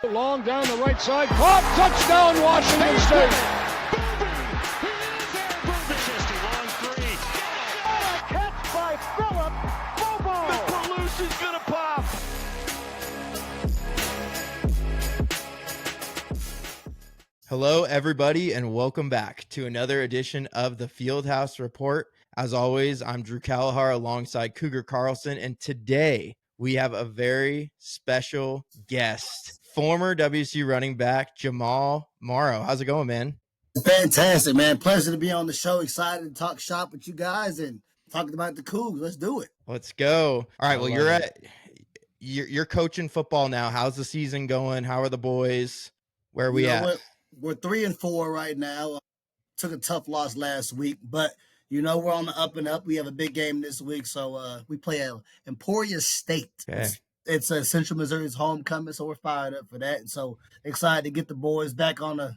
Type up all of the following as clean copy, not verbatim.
Long down the right side, caught, touchdown, Washington State. Long three. Catch by Phillip. Bobo. The Palusa's gonna pop. Hello, everybody, and welcome back to another edition of the Fieldhouse Report. As always, I'm Drew Callahar alongside Cougar Carlson, and today we have a very special guest, former WSU running back Jamal Morrow. How's it going, man? Fantastic, man. Pleasure to be on the show. Excited to talk shop with you guys and talking about the Cougs. Let's do it. Let's go. All right, well, you're coaching football now. How's the season going? How are the boys? Where are we at? We're 3-4 right now. Took a tough loss last week, but we're on the up and up. We have a big game this week, so we play Emporia State. Okay. It's Central Missouri's homecoming, so we're fired up for that. And so excited to get the boys back on the,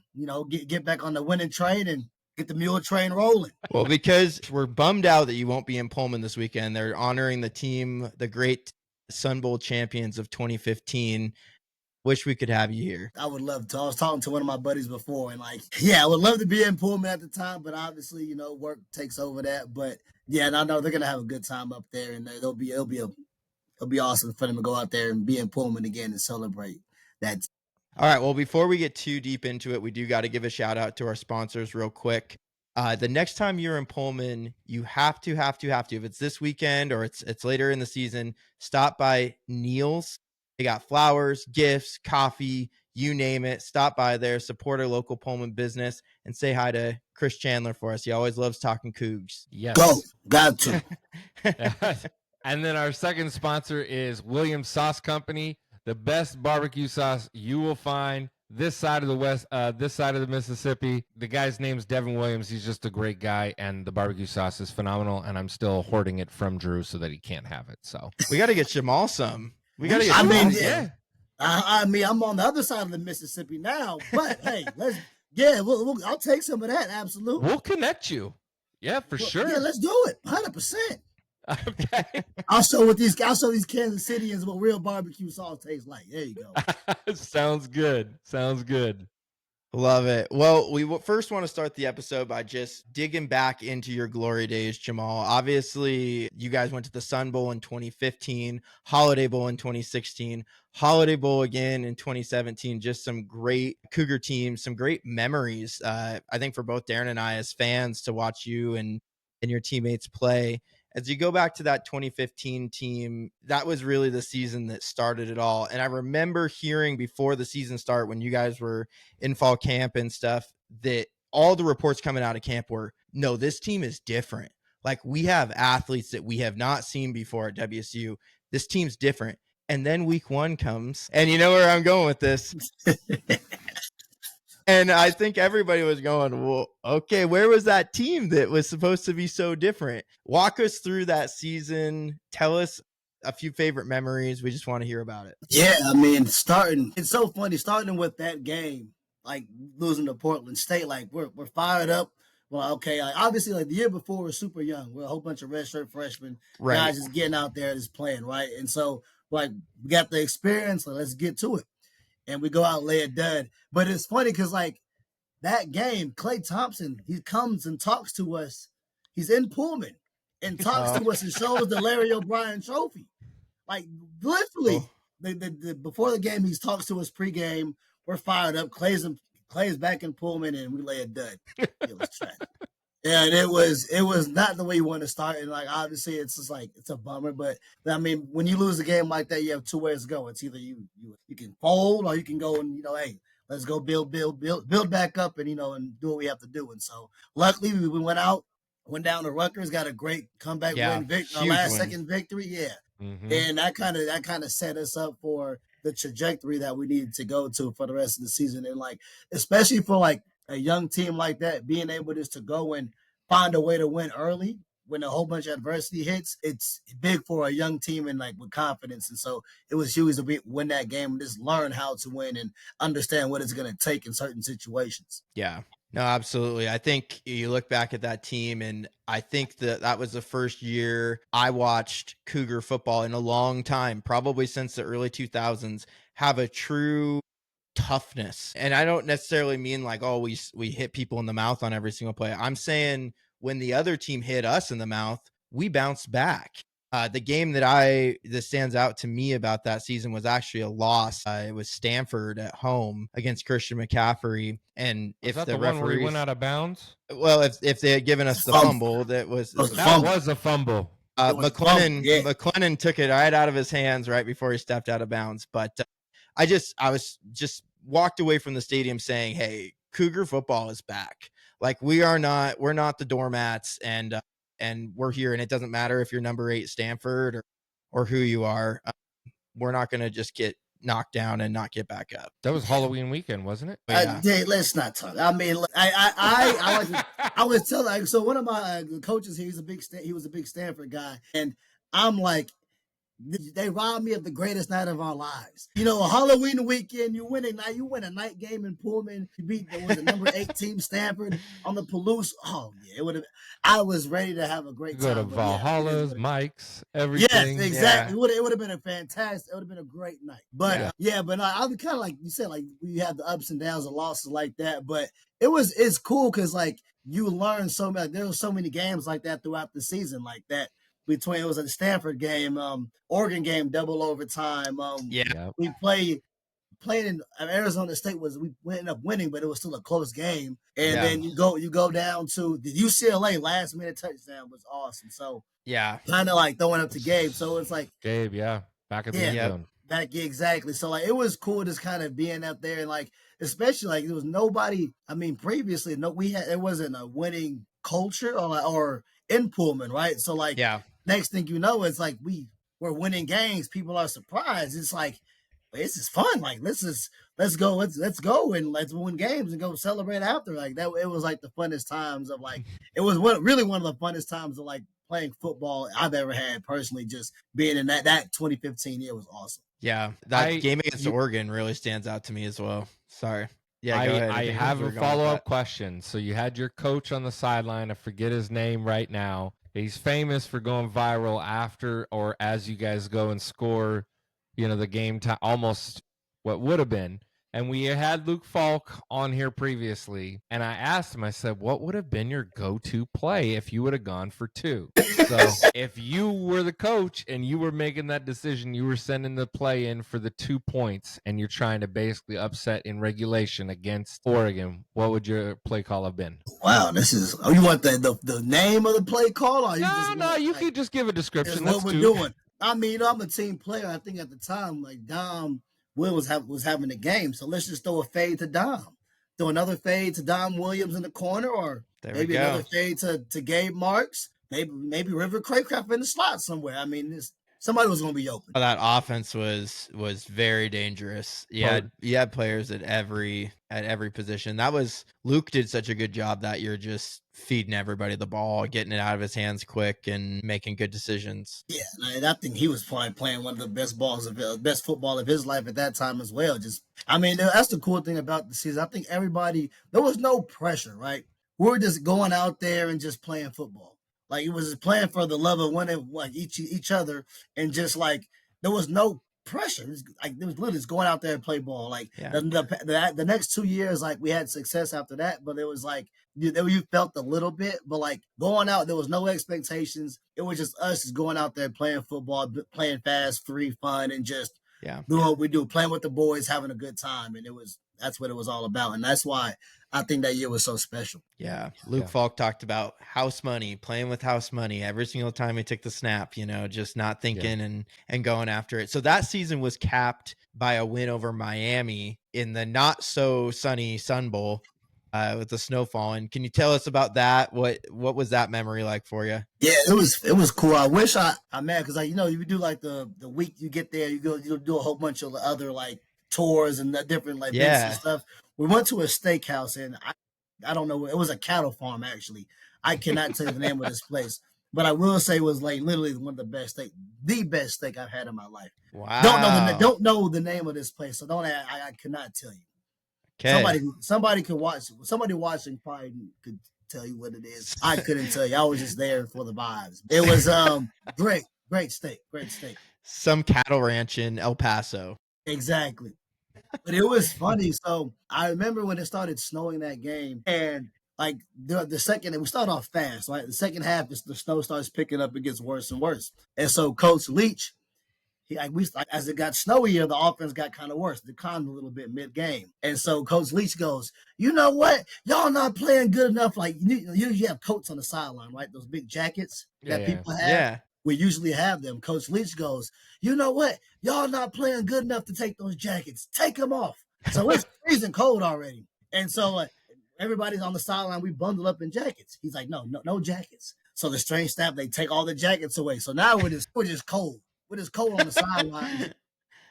get back on the winning train and get the mule train rolling. Well, because we're bummed out that you won't be in Pullman this weekend. They're honoring the team, the great Sun Bowl champions of 2015. Wish we could have you here. I would love to. I was talking to one of my buddies before, and I would love to be in Pullman at the time, but obviously, work takes over that. But yeah, and I know they're gonna have a good time up there, and it'll be awesome for them to go out there and be in Pullman again and celebrate that. All right. Well, before we get too deep into it, we do got to give a shout out to our sponsors real quick. The next time you're in Pullman, you have to, if it's this weekend or it's later in the season, stop by Neil's. They got flowers, gifts, coffee, you name it. Stop by there, support our local Pullman business, and say hi to Chris Chandler for us. He always loves talking Cougs. Yes. Go. Got to. And then our second sponsor is Williams Sauce Company, the best barbecue sauce you will find this side of the Mississippi. The guy's name's Devin Williams. He's just a great guy, and the barbecue sauce is phenomenal, and I'm still hoarding it from Drew so that he can't have it. So we got to get Jamal some. I'm on the other side of the Mississippi now, but hey, I'll take some of that. Absolutely. We'll connect you. Yeah, for sure. Yeah, let's do it. 100%. Okay. I'll show these Kansas Cityans what real barbecue sauce tastes like. There you go. Sounds good. Love it. Well, we first want to start the episode by just digging back into your glory days, Jamal. Obviously, you guys went to the Sun Bowl in 2015, Holiday Bowl in 2016, Holiday Bowl again in 2017. Just some great Cougar teams, some great memories, I think, for both Darren and I as fans to watch you and your teammates play. As you go back to that 2015 team, that was really the season that started it all. And I remember hearing before the season start, when you guys were in fall camp and stuff, that all the reports coming out of camp were, no, this team is different. Like, we have athletes that we have not seen before at WSU. This team's different. And then week one comes, and you know where I'm going with this. And I think everybody was going, well, okay, where was that team that was supposed to be so different? Walk us through that season. Tell us a few favorite memories. We just want to hear about it. Yeah, it's so funny, starting with that game, like losing to Portland State, like we're fired up. Well, okay, obviously, like the year before, we're super young. We're a whole bunch of redshirt freshmen, right, guys just getting out there just playing, right? And so, like, we got the experience, so let's get to it. And we go out and lay a dud. But it's funny because, like, that game, Clay Thompson, he comes and talks to us. He's in Pullman and talks to us and shows the Larry O'Brien trophy. Like, literally, before the game, he talks to us pregame. We're fired up. Clay's back in Pullman, and we lay a dud. It was trash. And it was not the way you want to start. And, like, obviously, it's just like, it's a bummer. But, I mean, when you lose a game like that, you have two ways to go. It's either you can fold, or you can go and, hey, let's go build back up and, and do what we have to do. And so, luckily, we went down to Rutgers, got a great comeback win, our last second victory. Yeah. Mm-hmm. And that kind of set us up for the trajectory that we needed to go to for the rest of the season. And, like, especially for, like, a young team like that, being able just to go and find a way to win early when a whole bunch of adversity hits, it's big for a young team and, like, with confidence. And so it was huge to win that game and just learn how to win and understand what it's going to take in certain situations. Yeah, no, absolutely. I think you look back at that team, and I think that was the first year I watched Cougar football in a long time, probably since the early 2000s, have a true toughness. And I don't necessarily mean like, oh, we hit people in the mouth on every single play. I'm saying when the other team hit us in the mouth, we bounced back. The game that stands out to me about that season was actually a loss. It was Stanford at home against Christian McCaffrey. And Was if that the the one where referees he went out of bounds? well, if they had given us the fumble, that was A fumble. McLennan took it right out of his hands right before he stepped out of bounds. But I was just walked away from the stadium saying, hey, Cougar football is back. Like we're not the doormats, and we're here, and it doesn't matter if you're number 8 Stanford or who you are. We're not going to just get knocked down and not get back up. That was Halloween weekend, wasn't it? Let's not talk. I mean, I was telling, so one of my coaches here, he was a big Stanford guy, and I'm like, they robbed me of the greatest night of our lives. You know, a Halloween weekend, you win a night game in Pullman. You beat the number 8 team Stanford on the Palouse. Oh yeah, it would have. I was ready to have a great time. Go to Valhalla's, Mike's, everything. Yes, exactly. Yeah. It would have been a fantastic. It would have been a great night. But but no, I was kind of like you said, like we had the ups and downs and losses like that. But it's cool because like you learn so much. There were so many games like that throughout the season, like that. It was a Stanford game, Oregon game, double overtime. We played in Arizona State we ended up winning, but it was still a close game. And then you go down to the UCLA last minute touchdown was awesome. So kind of like throwing up to Gabe. So it's like Gabe, back at the end zone. Exactly. So like it was cool just kind of being up there and like especially like there was nobody. I mean, previously it wasn't a winning culture or in Pullman, right? So like next thing you know, it's like we're winning games. People are surprised. It's like this is fun. Like let's go and let's win games and go celebrate after. Like that, it was like the funnest times of like it was really one of the funnest times of like playing football I've ever had personally. Just being in that 2015 year was awesome. Yeah, that game against Oregon really stands out to me as well. Sorry. Yeah, go ahead. I have a follow-up question. So you had your coach on the sideline. I forget his name right now. He's famous for going viral after or as you guys go and score, the game time, almost what would have been. And we had Luke Falk on here previously, and I asked him, I said, what would have been your go-to play if you would have gone for 2? So if you were the coach and you were making that decision, you were sending the play in for the 2 points, and you're trying to basically upset in regulation against Oregon, what would your play call have been? Wow, you want the name of the play call? Or you could just give a description. That's what we're doing. I mean, I'm a team player. I think at the time, like Dom Will was having the game, so let's just throw a fade to Dom. Throw another fade to Dom Williams in the corner, or maybe another fade to Gabe Marks. Maybe River Craycraft in the slot somewhere. I mean, somebody was going to be open. That offense was very dangerous. You had players at every position. Luke did such a good job that year, just feeding everybody the ball, getting it out of his hands quick, and making good decisions. Yeah, and I think he was probably playing one of the best football of his life at that time as well. That's the cool thing about the season. I think there was no pressure, right? We were just going out there and just playing football. Like it was just playing for the love of winning, like each other, and just like there was no pressure. It was literally just going out there and play ball. Like the next 2 years, like we had success after that, but it was like you felt a little bit, but like going out, there was no expectations. It was just us just going out there playing football, playing fast, free, fun, and just doing what we do, playing with the boys, having a good time, and that's what it was all about, and that's why I think that year was so special. Yeah. Luke Falk talked about house money, playing with house money every single time he took the snap, just not thinking and going after it. So that season was capped by a win over Miami in the not so sunny Sun Bowl with the snow falling. Can you tell us about that? What was that memory like for you? Yeah, it was cool. I wish I'm mad because you do like the week you get there, you do a whole bunch of other like tours and the different like events and stuff. We went to a steakhouse, and I don't know. It was a cattle farm, actually. I cannot tell you the name of this place, but I will say it was like literally one of the best steak I've had in my life. Wow. Don't know the name of this place, so I cannot tell you. Okay. Somebody could watch. Somebody watching probably could tell you what it is. I couldn't tell you. I was just there for the vibes. It was great steak. Some cattle ranch in El Paso. Exactly. But it was funny. So I remember when it started snowing that game, and like the second, we start off fast, right? The second half, the snow starts picking up, it gets worse and worse. And so Coach Leach, as it got snowier, the offense got kind of worse, declined a little bit mid game. And so Coach Leach goes, you know what? Y'all not playing good enough. Like you have coats on the sideline, right? Those big jackets that people have. Yeah. We usually have them. Coach Leach goes, you know what? Y'all not playing good enough to take those jackets. Take them off. So it's freezing cold already. And so everybody's on the sideline. We bundle up in jackets. He's like, no jackets. So the strange staff, they take all the jackets away. So now we're just cold. We're just cold on the sideline.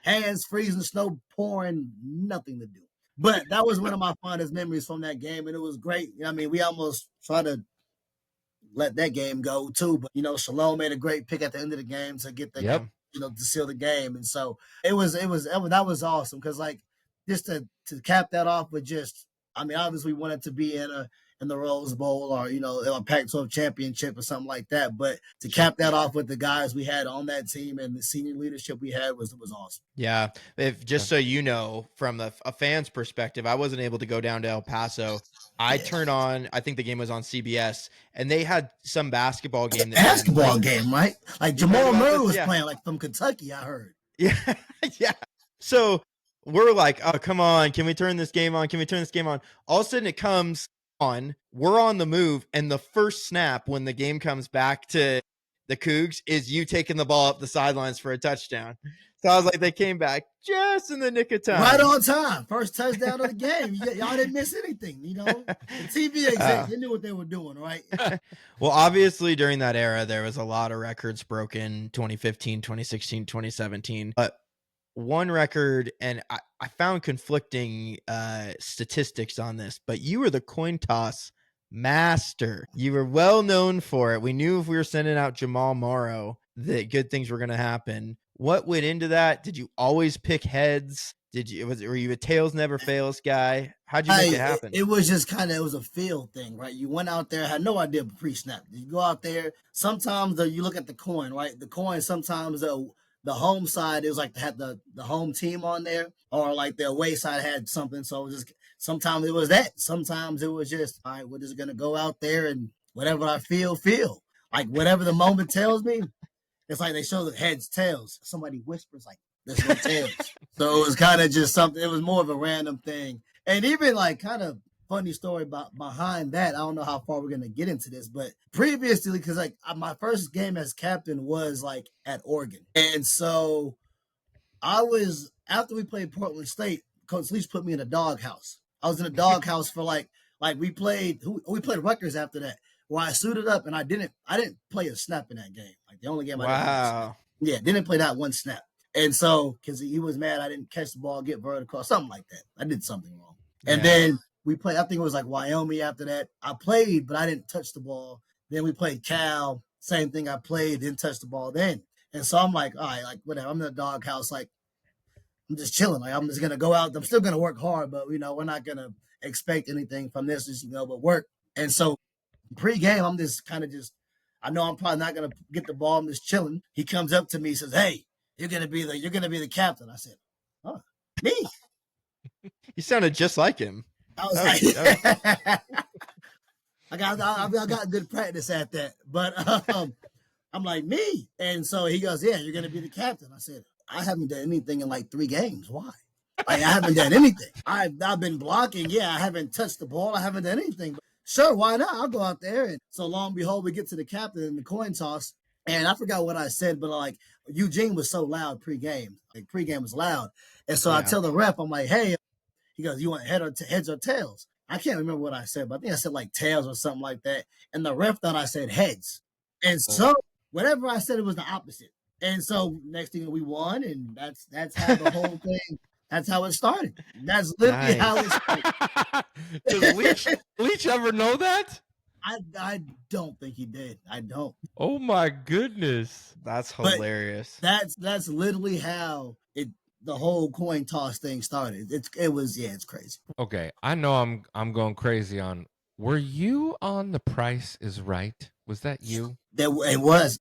Hands freezing, snow pouring, nothing to do. But that was one of my fondest memories from that game. And it was great. I mean, we almost tried to let that game go too. But, Shalom made a great pick at the end of the game to get the game, to seal the game. And so that was awesome. Cause just to cap that off with obviously we wanted to be in the Rose Bowl or, a Pac-12 championship or something like that. But to cap that off with the guys we had on that team and the senior leadership we had was awesome. Yeah. So you know, from a fan's perspective, I wasn't able to go down to El Paso. I turned on, I think the game was on CBS, and they had some basketball game. Game, right? Like Jamal Morrow was playing from Kentucky, I heard. Yeah. Yeah. So we're like, oh, come on. Can we turn this game on? All of a sudden it comes on. We're on the move. And the first snap when the game comes back to the Cougs is you taking the ball up the sidelines for a touchdown. So I was like, they came back just in the nick of time. Right on time. First touchdown of the game. Y'all didn't miss anything, The TV execs, they knew what they were doing, right? Well, obviously, during that era, there was a lot of records broken, 2015, 2016, 2017. But one record, and I found conflicting statistics on this, but you were the coin toss master. You were well known for it. We knew if we were sending out Jamal Morrow that good things were going to happen. What went into that? Did you always pick heads? Were you a tails never fails guy? How'd you make it happen? It was just it was a feel thing, right? You went out there, had no idea pre-snap. You go out there, sometimes you look at the coin, right? The coin, sometimes the home side is had the home team on there, or the away side had something. So sometimes it was that. Sometimes it was just, all right, we're just going to go out there and whatever I feel. Whatever the moment tells me. It's they show the heads, tails. Somebody whispers there's no tails. So it was kind of just something. It was more of a random thing. And even kind of funny story behind that. I don't know how far we're going to get into this, but previously, because my first game as captain was at Oregon. And so after we played Portland State, Coach Leach put me in a doghouse. I was in a doghouse for we played Rutgers after that, where I suited up and I didn't play a snap in that game. The only game I didn't play that one snap. And so, because he was mad I didn't catch the ball, get vertical, something like that. I did something wrong. And then we played, I think it was Wyoming after that. I played, but I didn't touch the ball. Then we played Cal, same thing. I played, didn't touch the ball then. And so I'm all right, whatever. I'm in the doghouse, I'm just chilling. I'm just going to go out. I'm still going to work hard, but, we're not going to expect anything from this, but work. And so pre-game, I'm just I know I'm probably not going to get the ball. I'm just chilling. He comes up to me, says, hey, you're going to be the captain. I said, oh, me? You sounded just like him. I was I got good practice at that, but I'm like, me? And so he goes, yeah, you're going to be the captain. I said, I haven't done anything in 3 games. Why? I haven't done anything. I've been blocking. Yeah, I haven't touched the ball. I haven't done anything. But sure, why not? I'll go out there. And so long and behold, we get to the captain in the coin toss. And I forgot what I said, but Eugene was so loud pregame. Pregame was loud. And so I tell the ref, I'm like, hey, he goes, you want heads or tails? I can't remember what I said, but I think I said tails or something like that. And the ref thought I said heads. And so whatever I said, it was the opposite. And so next thing we won, and that's how the whole thing, that's how it started. That's literally how it started. Does Leach ever know that? I don't think he did. I don't. Oh my goodness. That's hilarious. But that's literally how the whole coin toss thing started. It's crazy. Okay, I know I'm going crazy on. Were you on The Price is Right? Was that you? It was.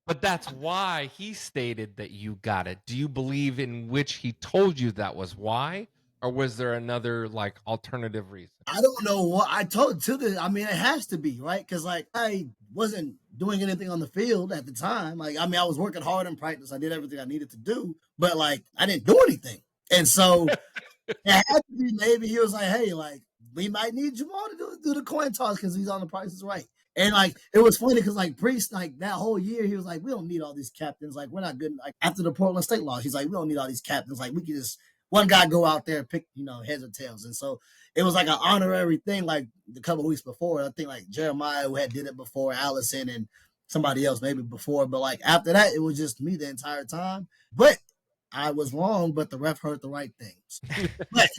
But that's why he stated that you got it. Do you believe in which he told you that was why? Or was there another like alternative reason? I don't know what I told to the. I mean, it has to be right because like I wasn't doing anything on the field at the time. Like I mean, I was working hard in practice. I did everything I needed to do, but like I didn't do anything. And so it had to be maybe he was like, hey, like we might need Jamal to do the coin toss because he's on the Price is Right. And like it was funny because like Priest, like that whole year, he was like, we don't need all these captains. Like we're not good. Like after the Portland State loss, he's like, we don't need all these captains. Like we can just one guy go out there and pick, heads or tails. And so it was like an honorary thing. Like a couple of weeks before, I think like Jeremiah who had did it before, Allison and somebody else maybe before. But like after that, it was just me the entire time. But I was wrong, but the ref heard the right things. But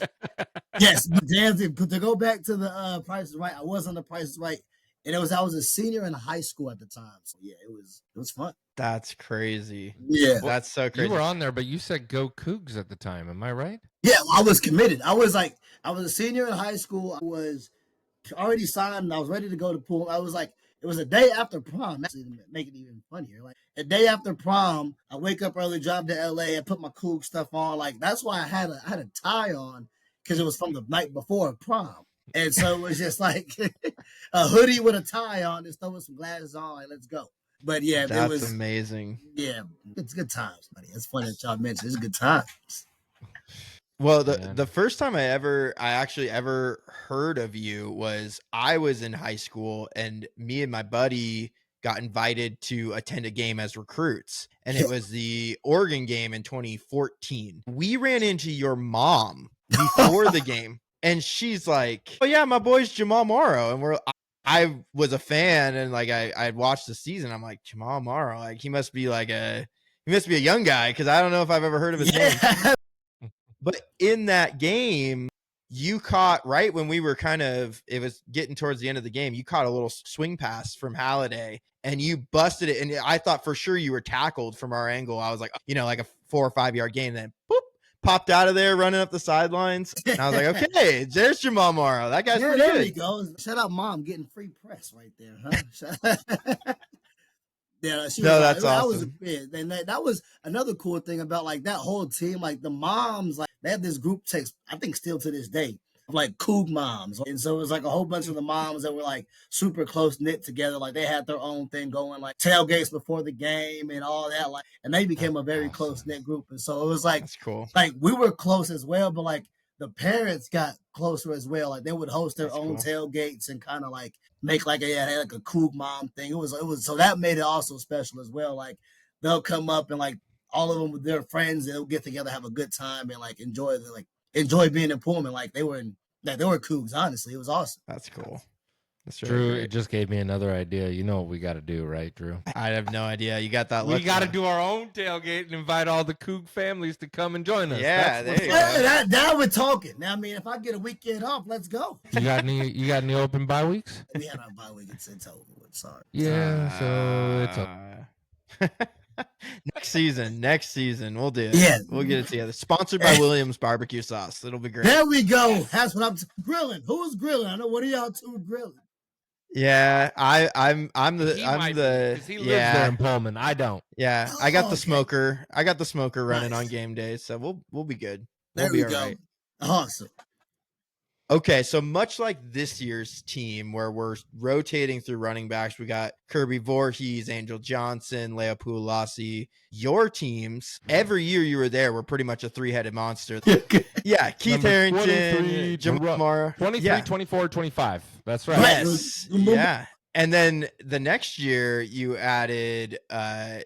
yes, to go back to the Price is Right, I was on the Price is Right. And I was a senior in high school at the time. So yeah, it was fun. That's crazy. Yeah. That's so crazy. You were on there, but you said go Cougs at the time. Am I right? Yeah, I was committed. I was a senior in high school. I was already signed and I was ready to go to pool. I was like, it was a day after prom. Actually, to make it even funnier. Like a day after prom, I wake up early, drive to LA, I put my Coug stuff on. Like that's why I had a tie on because it was from the night before prom. And so it was just like a hoodie with a tie on, just throwing some glasses on, like, let's go. But yeah, that's it was amazing. Yeah, it's good times, buddy. It's funny that y'all mentioned it's good times. Well, the first time I actually ever heard of you was I was in high school and me and my buddy got invited to attend a game as recruits. And it was the Oregon game in 2014. We ran into your mom before the game. And she's like, oh yeah, my boy's Jamal Morrow. And I was a fan and like I'd watched the season. I'm like, Jamal Morrow, like he must be a young guy because I don't know if I've ever heard of his name. But in that game, you caught right when we were it was getting towards the end of the game, you caught a little swing pass from Halliday and you busted it. And I thought for sure you were tackled from our angle. I was like, like a 4 or 5 yard gain. Then boop, popped out of there running up the sidelines. And I was like, okay, there's Jamal Morrow. That guy's pretty there good. We go. Shout out mom getting free press right there, huh? Yeah, that's awesome. That was another cool thing about like that whole team. Like the moms, like they have this group text, I think still to this day, of like Coug moms. And so it was like a whole bunch of the moms that were like super close knit together. Like they had their own thing going, like tailgates before the game and all that. Like, and they became a very close knit group. And so it was like, that's cool. Like we were close as well, but like the parents got closer as well. Like they would host their own tailgates and kind of like make like they had like a Coug mom thing. It was so that made it also special as well. Like they'll come up and like all of them with their friends, they'll get together, have a good time, and like enjoy being in Pullman. Like they were Cougs. Honestly, it was awesome. That's cool. That's really Drew, great. It just gave me another idea. You know what we got to do, right, Drew? I have no idea. You got that. We got to do our own tailgate and invite all the Coug families to come and join us. Yeah, there you go. Now we're talking. Now, I mean, if I get a weekend off, let's go. You got any open bye weeks? We had our bye week. It's over with. Sorry. Yeah, so it's up. Next season, we'll do it. Yeah, we'll get it together. Sponsored by Williams Barbecue Sauce. It'll be great. There we go. That's what I'm grilling. Who's grilling? I know one of y'all two grilling. Yeah, I'm the he lives there in Pullman. I don't. Yeah, I got the smoker. I got the smoker running on game days, so we'll be good. There we go. Right. Awesome. Okay, so much like this year's team where we're rotating through running backs, we got Kirby Voorhees, Angel Johnson, Leo Puolasi. Your teams, every year you were there, were pretty much a three-headed monster. Yeah, Keith Harrington, Jamal Morrow. 23, 24, 25. That's right. Yes, yeah. And then the next year you added it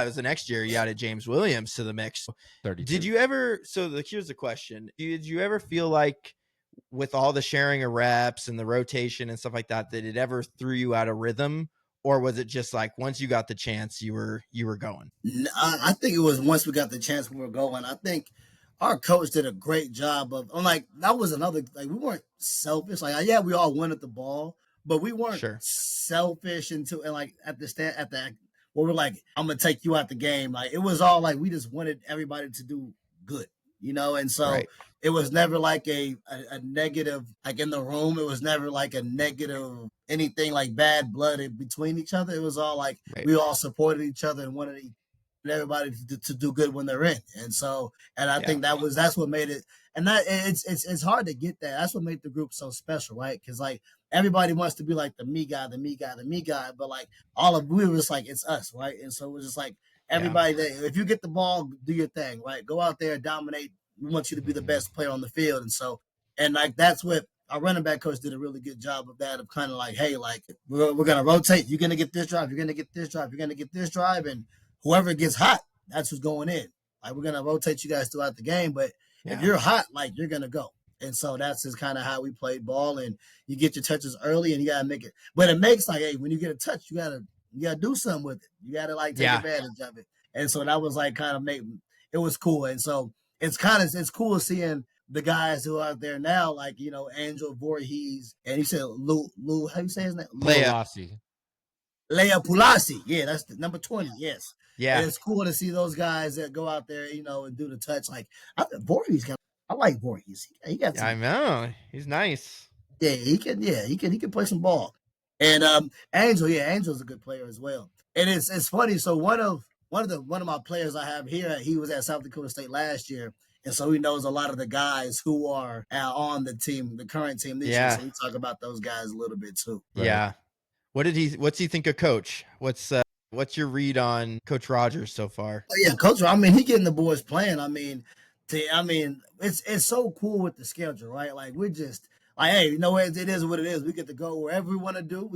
was the next year you added James Williams to the mix. 32. Did you ever, here's the question. Did you ever feel like with all the sharing of reps and the rotation and stuff like that it ever threw you out of rhythm? Or was it just like once you got the chance, you were going? I think it was once we got the chance, we were going. I think our coach did a great job of, that was another, like we weren't selfish. Like, yeah, we all wanted the ball, but we weren't selfish and like at the where we're like, I'm going to take you out the game. Like, it was all like, we just wanted everybody to do good, And so it was never like a negative, like in the room, it was never like a negative anything like bad blood in between each other. It was all like Right. we all supported each other and wanted everybody to do good when they're in. And so, and I think that's what made it. And that it's hard to get that. That's what made the group so special, right? Because like everybody wants to be like the me guy, the me guy, the me guy, but like we were just like it's us, right? And so it was just like everybody that if you get the ball, do your thing, right? Go out there, dominate. We want you to be the best player on the field. And so, and like that's what our running back coach did a really good job of that, of kind of like, hey, like we're gonna rotate. You're gonna get this drive. You're gonna get this drive. You're gonna get this drive, and whoever gets hot, that's who's going in. Like we're gonna rotate you guys throughout the game, but if you're hot, like you're gonna go. And so that's just kind of how we played ball. And you get your touches early, and you gotta make it. But it makes like, hey, when you get a touch, you gotta do something with it. You gotta like take advantage of it. And so that was like kind of it was cool. And so it's cool seeing the guys who are out there now, like Angel Voorhees, and you said Lou, how you say his name? Leia Pulasi. Yeah, that's the number 20. Yes. Yeah. And it's cool to see those guys that go out there, and do the touch. Like Voorhees, I like Voorhees. He got some, I know. He's nice. Yeah, he can play some ball. And Angel's a good player as well. And it's funny. So one of my players I have here, he was at South Dakota State last year. And so he knows a lot of the guys who are on the team, the current team this year. So we talk about those guys a little bit too. Right? Yeah. What's he think of Coach? What's your read on Coach Rogers so far? Yeah, Coach. I mean, he getting the boys playing. I mean, it's so cool with the schedule, right? Like we're just like, hey, it is what it is. We get to go wherever we want to do.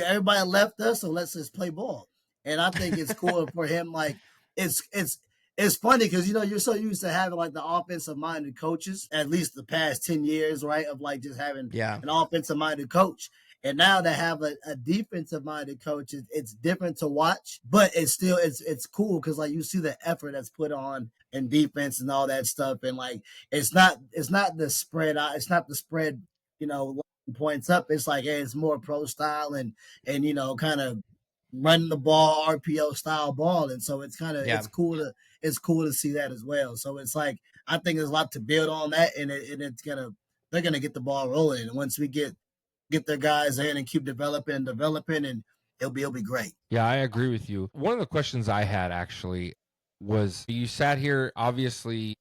Everybody left us, so let's just play ball. And I think it's cool for him. Like it's funny because you're so used to having like the offensive minded coaches, at least the past 10 years, right? Of like just having an offensive minded coach. And now to have a defensive minded coach, it's different to watch, but it's still it's cool because like you see the effort that's put on in defense and all that stuff. And like it's not the spread out, it's not the spread, points up. It's like, hey, it's more pro style and kind of running the ball, RPO style ball. And so it's kind of it's cool to see that as well. So it's like I think there's a lot to build on that, and they're gonna get the ball rolling. And once we get their guys in and keep developing, and it'll be great. Yeah, I agree with you. One of the questions I had actually was you sat here, obviously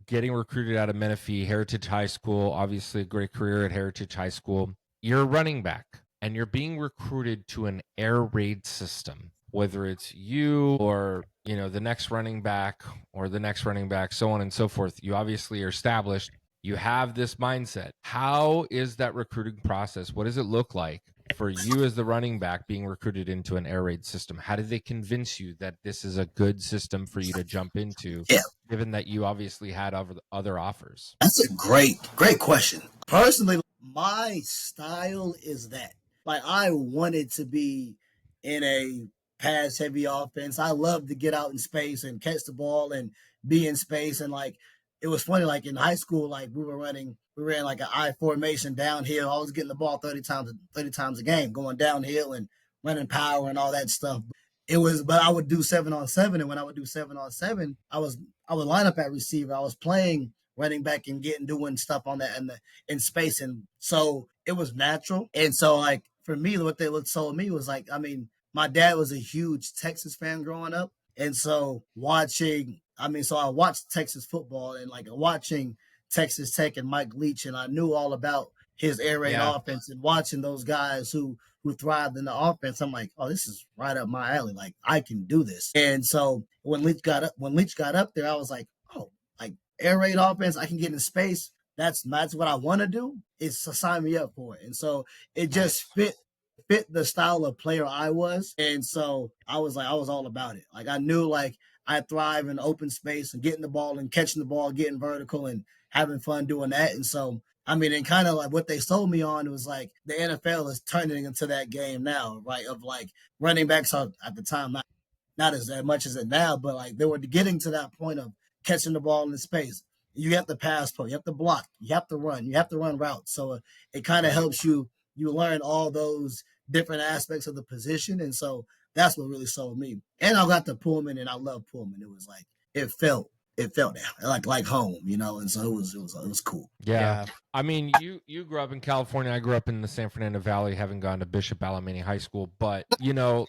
getting recruited out of Menifee, Heritage High School, obviously a great career at Heritage High School. You're a running back and you're being recruited to an air raid system, whether it's you or, the next running back or the next running back, so on and so forth. You obviously are established. You have this mindset. How is that recruiting process? What does it look like for you as the running back being recruited into an air raid system? How did they convince you that this is a good system for you to jump into, given that you obviously had other offers? That's a great question. Personally, my style is that. Like, I wanted to be in a pass-heavy offense. I love to get out in space and catch the ball and be in space. And, like, it was funny, like in high school, like we ran like an I formation downhill. I was getting the ball 30 times a game, going downhill and running power and all that stuff. But I would do 7-on-7, and when I would do 7-on-7, I would line up at receiver. I was playing running back and doing stuff on that in space, and so it was natural. And so like for me, what they told me was like, I mean, my dad was a huge Texas fan growing up, and so I watched Texas football and like watching Texas Tech and Mike Leach, and I knew all about his air raid offense and watching those guys who thrived in the offense. I'm like, oh, this is right up my alley. Like I can do this. And so when Leach got up there, I was like, oh, like air raid offense, I can get in space. That's what I want to do. It's to sign me up for it. And so it just fit the style of player I was. And so I was all about it. Like I knew like I thrive in open space and getting the ball and catching the ball, getting vertical and having fun doing that. And so, I mean, and kind of like what they sold me on was like the NFL is turning into that game now, right? Of like running backs are at the time, not as much as it now, but like they were getting to that point of catching the ball in space. You have to pass pro, you have to block, you have to run routes. So it kind of helps you learn all those different aspects of the position. And so that's what really sold me. And I got to Pullman, and I love Pullman. It was like, it felt it felt like home, and so it was cool. Yeah. I mean, you grew up in California. I grew up in the San Fernando Valley, having gone to Bishop Alamany High School. But,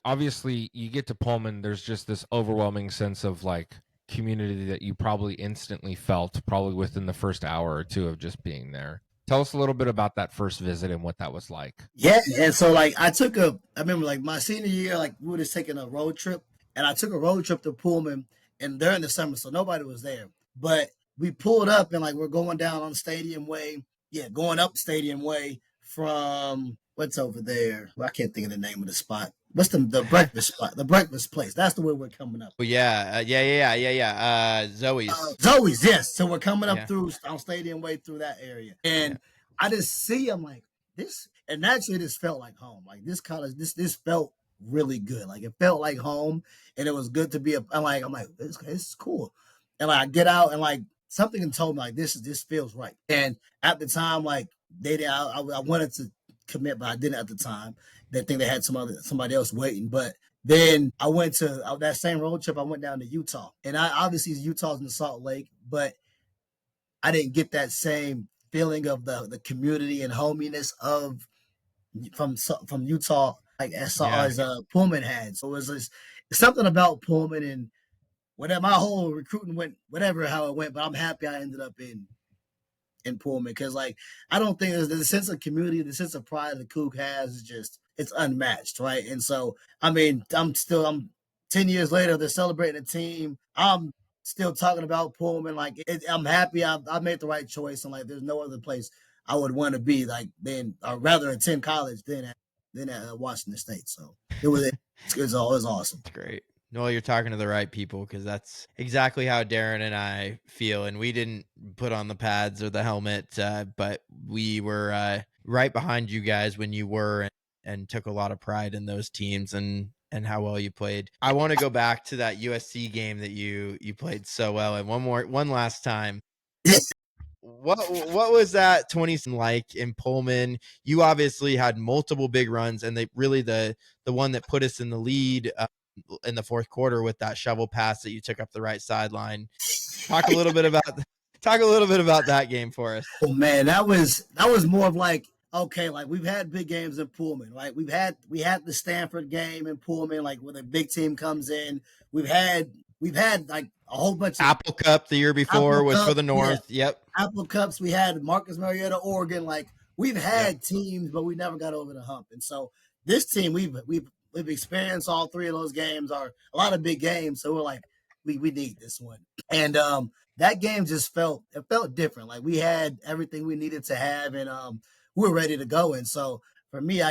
obviously you get to Pullman, there's just this overwhelming sense of like community that you probably instantly felt probably within the first hour or two of just being there. Tell us a little bit about that first visit and what that was like. Yeah, and so like I remember like my senior year, like we were just taking a road trip, and I took a road trip to Pullman, and during the summer, so nobody was there. But we pulled up and like we're going down on Stadium Way. Yeah, going up Stadium Way from what's over there. Well, I can't think of the name of the spot. What's the breakfast spot? The breakfast place. That's the way we're coming up. Oh yeah. Zoe's. Zoe's, yes. So we're coming up through on Stadium Way through that area, and I just see. I'm like this, and actually, this felt like home. Like this college, this felt really good. Like it felt like home, and it was good to be. I'm like, this is cool, and like I get out and like something told me like this feels right. And at the time, like I wanted to commit, but I didn't at the time. They think they had somebody else waiting, but then I went to that same road trip. I went down to Utah, and I obviously Utah's in the Salt Lake, but I didn't get that same feeling of the community and hominess from Utah, like as Pullman had. So it was just something about Pullman and whatever. My whole recruiting went how it went, but I'm happy I ended up in Pullman because like I don't think the sense of community, the sense of pride the Coug has is just it's unmatched, right? And so I mean I'm 10 years later they're celebrating a team. I'm still talking about Pullman. Like I'm happy I made the right choice, and like there's no other place I would want to be like then, or rather attend college than at Washington State. So it was awesome. It's great. No, you're talking to the right people because that's exactly how Darren and I feel. And we didn't put on the pads or the helmet, but we were right behind you guys when you were and took a lot of pride in those teams and how well you played. I want to go back to that USC game that you played so well. And one last time. What was that 20 like in Pullman? You obviously had multiple big runs, and they really the one that put us in the lead in the fourth quarter with that shovel pass that you took up the right sideline. Talk a little bit about that game for us. Oh man, that was more of like, okay, like we've had big games in Pullman, right? We had the Stanford game in Pullman, like when a big team comes in. We've had like a whole bunch of Apple Cup the year before was for the North. Yeah. Yep. Apple Cups. We had Marcus Mariota, Oregon. Like we've had teams, but we never got over the hump. And so this team, we've experienced all three of those games, or a lot of big games. So we're like, we need this one. And that game just felt different. Like we had everything we needed to have, and we were ready to go. And so for me,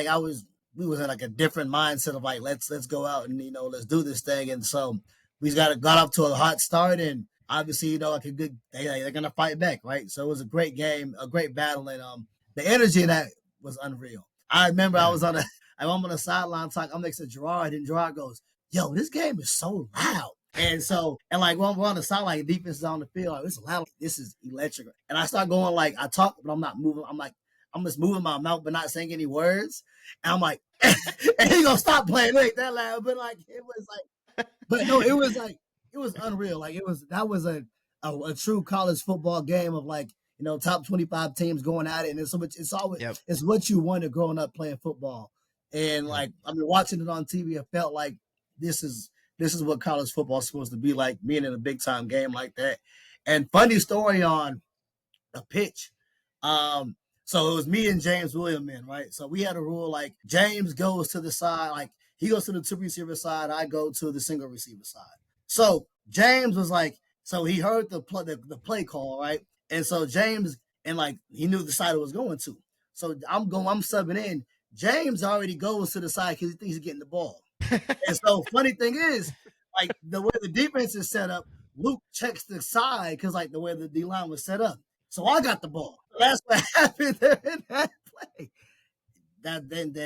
we was in like a different mindset of like, let's go out and let's do this thing. And so we got off to a hot start, and obviously like a good they're gonna fight back, right? So it was a great game, a great battle, and the energy in that was unreal. I remember I'm on the sideline talking. I'm next to Gerard, and Gerard goes, "Yo, this game is so loud." And so, and like when we're on the sideline, defense is on the field, like, it's loud. This is electric. And I start going like, I talk, but I'm not moving. I'm just moving my mouth, but not saying any words. And I'm like, and he gonna stop playing. It ain't that loud, but like it was like, but no, it was unreal. Like that was a true college football game of like top 25 teams going at it, and it's always it's what you wanted growing up playing football. And like I mean, watching it on TV, it felt like this is what college football is supposed to be like, being in a big time game like that. And funny story on a pitch. So it was me and James William right? So we had a rule like James goes to the side, like he goes to the 2 receiver side, I go to the single receiver side. So James was like, so he heard the play call, right? And so James, and like he knew the side it was going to. So I'm subbing in. James already goes to the side because he thinks he's getting the ball. And so funny thing is, like the way the defense is set up, Luke checks the side because like the way the D line was set up. So I got the ball. That's what happened there in that play.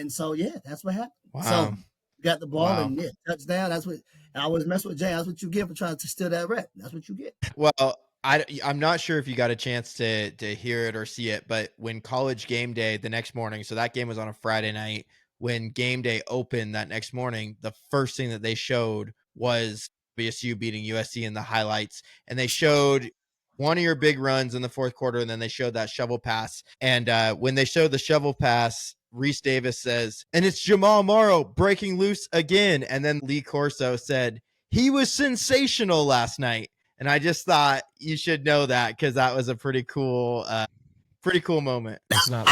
So that's what happened. Wow. So got the ball and touchdown. That's what. And I was messing with Jay. That's what you get for trying to steal that rep. That's what you get. Well, I'm not sure if you got a chance to hear it or see it, but when College Game Day the next morning, so that game was on a Friday night. When game day opened that next morning, the first thing that they showed was WSU beating USC in the highlights, and they showed one of your big runs in the fourth quarter, and then they showed that shovel pass. And when they showed the shovel pass, Reese Davis says, and it's Jamal Morrow breaking loose again. And then Lee Corso said, he was sensational last night. And I just thought you should know that because that was a pretty cool moment.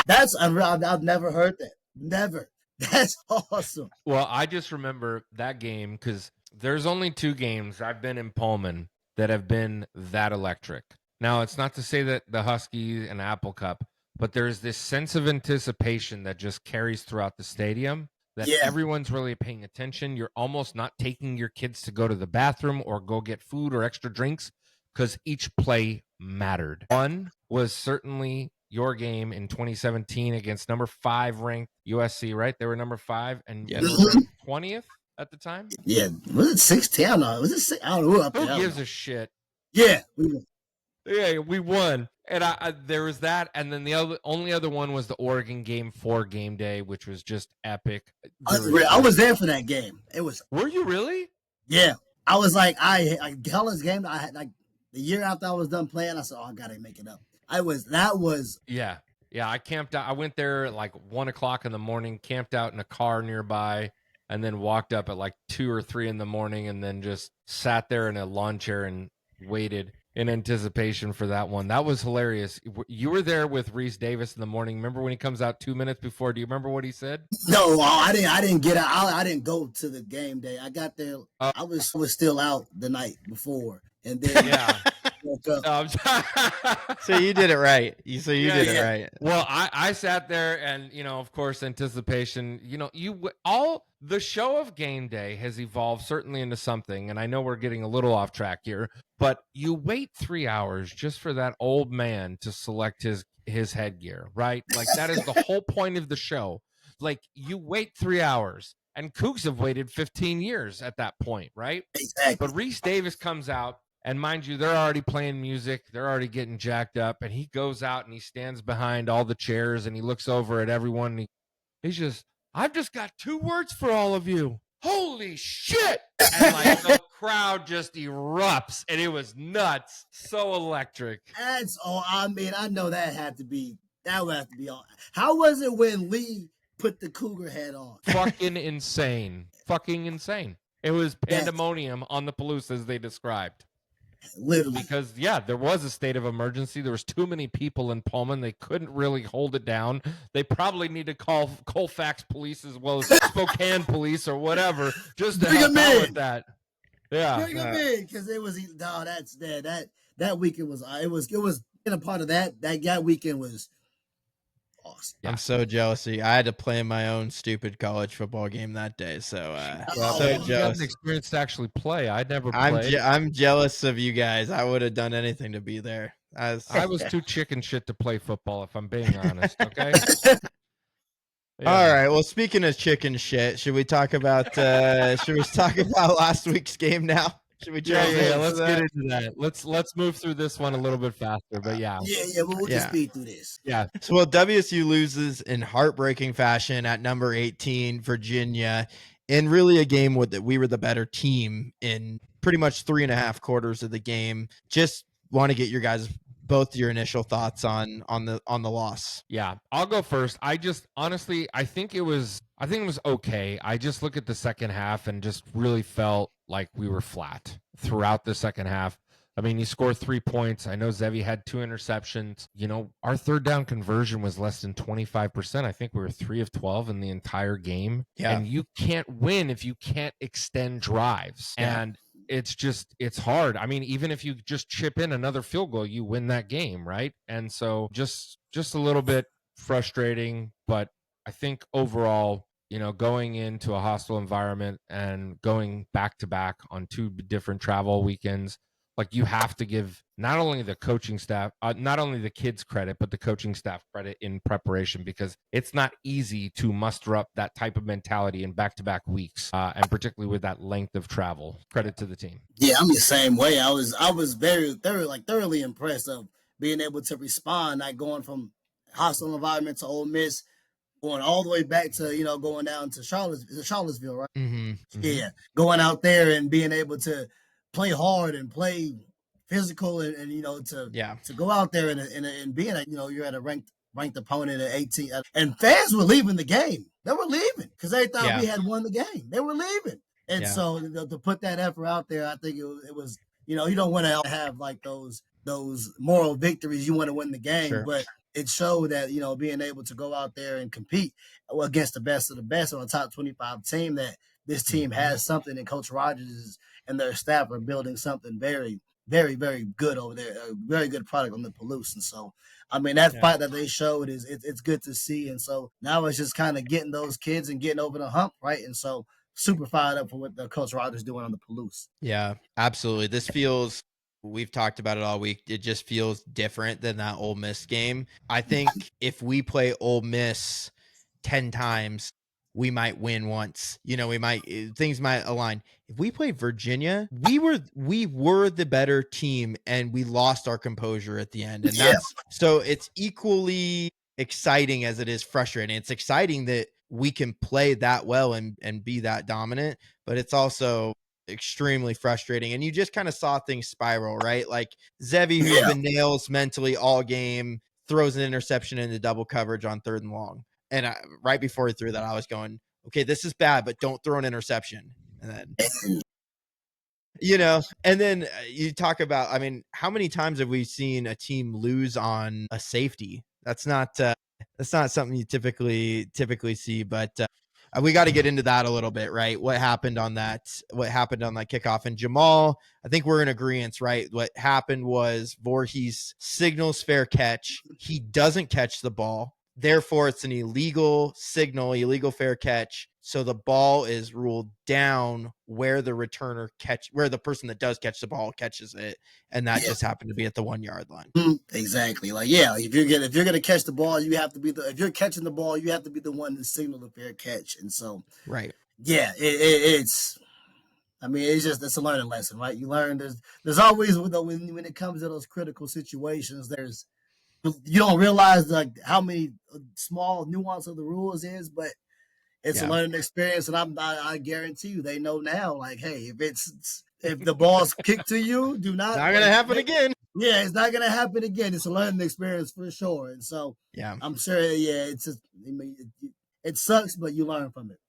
That's I've never heard that. Never. That's awesome. Well, I just remember that game because there's only 2 games I've been in Pullman that have been that electric. Now, it's not to say that the Huskies and Apple Cup, but there's this sense of anticipation that just carries throughout the stadium that everyone's really paying attention. You're almost not taking your kids to go to the bathroom or go get food or extra drinks because each play mattered. One was certainly your game in 2017 against number 5 ranked USC, right? They were number 5 and you were ranked 20th at the time. Yeah, was it 16? Was it 6? I don't know. Who gives a shit? Yeah, we won. And there was that, and then the only other one was the Oregon Game 4 game day, which was just epic. I was there for that game. It was. Were you really? Yeah, I was like, Helen's game. I had like the year after I was done playing. I said, "Oh, I gotta make it up." That was. Yeah. I camped out. I went there at like 1:00 in the morning, camped out in a car nearby, and then walked up at like 2 or 3 in the morning, and then just sat there in a lawn chair and waited in anticipation for that one. That was hilarious. You were there with Reese Davis in the morning. Remember when he comes out 2 minutes before? Do you remember what he said? No, I didn't get out. I didn't go to the game day. I got there. I was still out the night before, and then woke up. So you did it right. You did it right. Well, I sat there, and of course, anticipation. All the show of game day has evolved certainly into something, and I know we're getting a little off track here, but you wait 3 hours just for that old man to select his headgear, right? Like that is the whole point of the show. Like you wait 3 hours, and Cougs have waited 15 years at that point, right? Exactly. But Reese Davis comes out. And mind you, they're already playing music. They're already getting jacked up. And he goes out and he stands behind all the chairs and he looks over at everyone. And he's just, I've just got 2 words for all of you. Holy shit. And like the crowd just erupts. And it was nuts. So electric. I know that would have to be all. How was it when Lee put the Cougar hat on? Fucking insane. It was pandemonium on the Palouse as they described. Literally. Because, there was a state of emergency. There was too many people in Pullman. They couldn't really hold it down. They probably need to call Colfax police as well as Spokane police or whatever just to help out with that. Yeah. Bring them in because it was that weekend was it was in a part of that weekend was awesome. I'm so jealous. I had to play my own stupid college football game that day, so so jealous. An experience to actually play. I'd never played. I'm jealous of you guys. I would have done anything to be there. I was too chicken shit to play football, if I'm being honest. Okay. All right. Well, speaking of chicken shit, should we talk about last week's game now? Should we let's get into that. Let's move through this one a little bit faster, but we'll just speed through this. So WSU loses in heartbreaking fashion at number 18 Virginia, in really a game that we were the better team in pretty much 3.5 quarters of the game. Just want to get your guys both your initial thoughts on the loss. Yeah, I'll go first. I think it was okay. I just look at the second half and just really felt like we were flat throughout the second half. I mean, he scored 3 points. I know Zevi had 2 interceptions. Our third down conversion was less than 25%. I think we were 3 of 12 in the entire game. Yeah. And you can't win if you can't extend drives. Yeah. And it's hard. I mean, even if you just chip in another field goal, you win that game, right? And so just a little bit frustrating, but I think overall, going into a hostile environment and going back to back on 2 different travel weekends, like you have to give not only the coaching staff, not only the kids credit, but the coaching staff credit in preparation, because it's not easy to muster up that type of mentality in back-to-back weeks, and particularly with that length of travel. Credit to the team. Yeah, I'm the same way. I was very thoroughly impressed of being able to respond, not going from hostile environment to Ole Miss, going all the way back to going down to Charlottesville, right? Mm-hmm. Yeah, going out there and being able to play hard and play physical and you know to go out there and being a, you know, you're at a ranked opponent at 18 and fans were leaving the game. They were leaving because they thought we had won the game. They were leaving. And so to put that effort out there, I think it was, you know, you don't want to have like those moral victories. You want to win the game, but it showed that, you know, being able to go out there and compete against the best of the best on a top 25 team, that this team has something, and Coach Rogers and their staff are building something very, very, very good over there, a very good product on the Palouse. And so, I mean, that fight that they showed it's good to see. And so now it's just kind of getting those kids and getting over the hump, right? And so super fired up for what the Coach Rogers doing on the Palouse. Yeah, absolutely. This feels, we've talked about it all week, it just feels different than that Ole Miss game. I think if we play Ole Miss 10 times, we might win once. You know, things might align. If we play Virginia, we were the better team and we lost our composure at the end. And so it's equally exciting as it is frustrating. It's exciting that we can play that well and be that dominant, but it's also extremely frustrating. And you just kind of saw things spiral, right? Like Zevi, who's been nails mentally all game, throws an interception into double coverage on 3rd and long. And right before he threw that, I was going, okay, this is bad, but don't throw an interception. And then, you know, and then you talk about, I mean, how many times have we seen a team lose on a safety? That's not something you typically see, but we got to get into that a little bit, right? What happened on that kickoff? And Jamal, I think we're in agreement, right? What happened was Voorhees signals fair catch. He doesn't catch the ball. Therefore, it's an illegal fair catch. So the ball is ruled down where the where the person that does catch the ball catches it. And that just happened to be at the 1 yard line. Exactly. Like, if you're going to catch the ball, you have to be if you're catching the ball, you have to be the one to signal the fair catch. And so, it's it's a learning lesson, right? You learn there's always, when it comes to those critical situations, you don't realize like how many small nuance of the rules is, but it's a learning experience. And I guarantee you, they know now, like, hey, if the ball's kicked to you, it's not going to happen again. Yeah, it's not going to happen again. It's a learning experience for sure. And so, I'm sure, it's just, it sucks, but you learn from it.